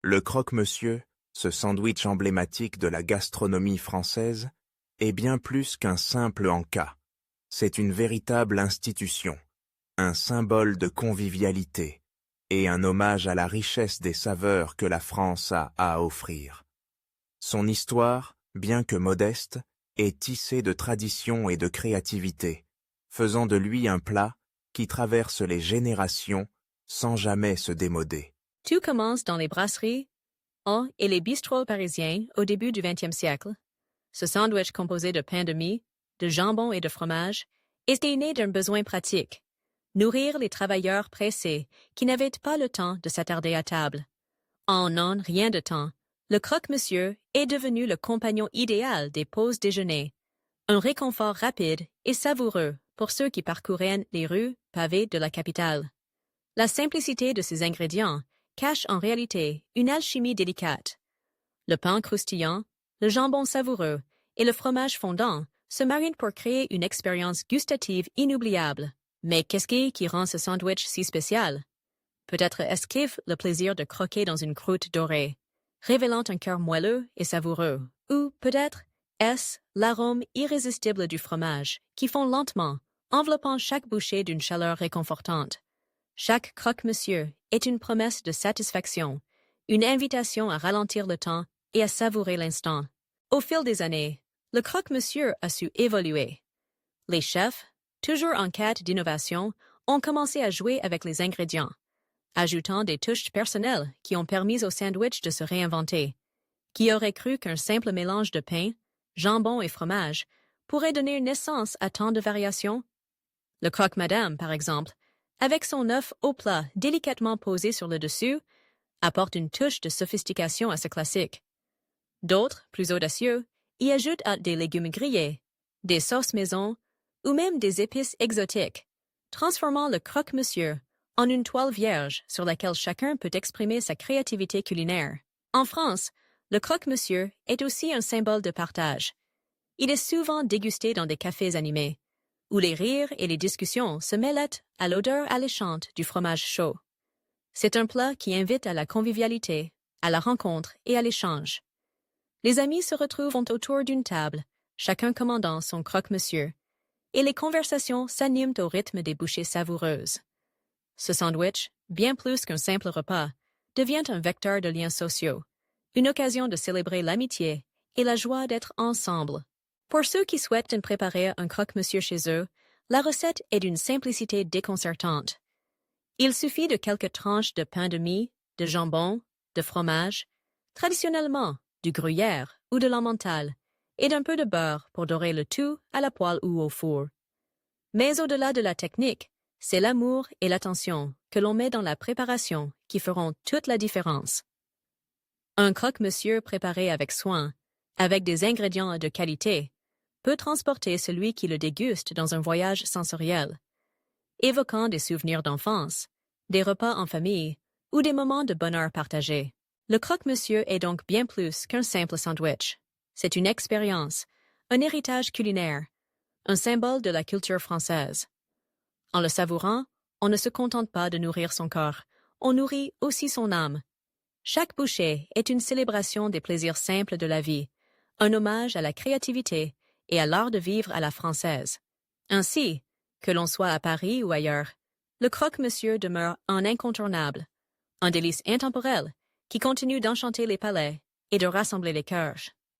Le croque-monsieur, ce sandwich emblématique de la gastronomie française, est bien plus qu'un simple encas. C'est une véritable institution, un symbole de convivialité et un hommage à la richesse des saveurs que la France a à offrir. Son histoire, bien que modeste, est tissée de tradition et de créativité, faisant de lui un plat qui traverse les générations sans jamais se démoder. Tout commence dans les brasseries et les bistrots parisiens au début du XXe siècle. Ce sandwich composé de pain de mie, de jambon et de fromage est né d'un besoin pratique: nourrir les travailleurs pressés qui n'avaient pas le temps de s'attarder à table. En rien de temps, le croque-monsieur est devenu le compagnon idéal des pauses déjeuner, un réconfort rapide et savoureux pour ceux qui parcouraient les rues pavées de la capitale. La simplicité de ses ingrédients cache en réalité une alchimie délicate. Le pain croustillant, le jambon savoureux et le fromage fondant se marient pour créer une expérience gustative inoubliable. Mais qu'est-ce qui rend ce sandwich si spécial? Peut-être est-ce le plaisir de croquer dans une croûte dorée, révélant un cœur moelleux et savoureux, ou peut-être est-ce l'arôme irrésistible du fromage qui fond lentement, enveloppant chaque bouchée d'une chaleur réconfortante. Chaque croque-monsieur est une promesse de satisfaction, une invitation à ralentir le temps et à savourer l'instant. Au fil des années, le croque-monsieur a su évoluer. Les chefs, toujours en quête d'innovation, ont commencé à jouer avec les ingrédients, ajoutant des touches personnelles qui ont permis au sandwich de se réinventer. Qui aurait cru qu'un simple mélange de pain, jambon et fromage pourrait donner naissance à tant de variations? Le croque-madame, par exemple, avec son œuf au plat délicatement posé sur le dessus, apporte une touche de sophistication à ce classique. D'autres, plus audacieux, y ajoutent des légumes grillés, des sauces maison ou même des épices exotiques, transformant le croque-monsieur en une toile vierge sur laquelle chacun peut exprimer sa créativité culinaire. En France, le croque-monsieur est aussi un symbole de partage. Il est souvent dégusté dans des cafés animés, où les rires et les discussions se mêlent à l'odeur alléchante du fromage chaud. C'est un plat qui invite à la convivialité, à la rencontre et à l'échange. Les amis se retrouvent autour d'une table, chacun commandant son croque-monsieur, et les conversations s'animent au rythme des bouchées savoureuses. Ce sandwich, bien plus qu'un simple repas, devient un vecteur de liens sociaux, une occasion de célébrer l'amitié et la joie d'être ensemble. Pour ceux qui souhaitent préparer un croque-monsieur chez eux, la recette est d'une simplicité déconcertante. Il suffit de quelques tranches de pain de mie, de jambon, de fromage, traditionnellement du gruyère ou de l'emmental, et d'un peu de beurre pour dorer le tout à la poêle ou au four. Mais au-delà de la technique, c'est l'amour et l'attention que l'on met dans la préparation qui feront toute la différence. Un croque-monsieur préparé avec soin, avec des ingrédients de qualité, peut transporter celui qui le déguste dans un voyage sensoriel, évoquant des souvenirs d'enfance, des repas en famille ou des moments de bonheur partagés. Le croque-monsieur est donc bien plus qu'un simple sandwich. C'est une expérience, un héritage culinaire, un symbole de la culture française. En le savourant, on ne se contente pas de nourrir son corps, on nourrit aussi son âme. Chaque bouchée est une célébration des plaisirs simples de la vie, un hommage à la créativité et à l'art de vivre à la française. Ainsi, que l'on soit à Paris ou ailleurs, le croque-monsieur demeure un incontournable, un délice intemporel qui continue d'enchanter les palais et de rassembler les cœurs.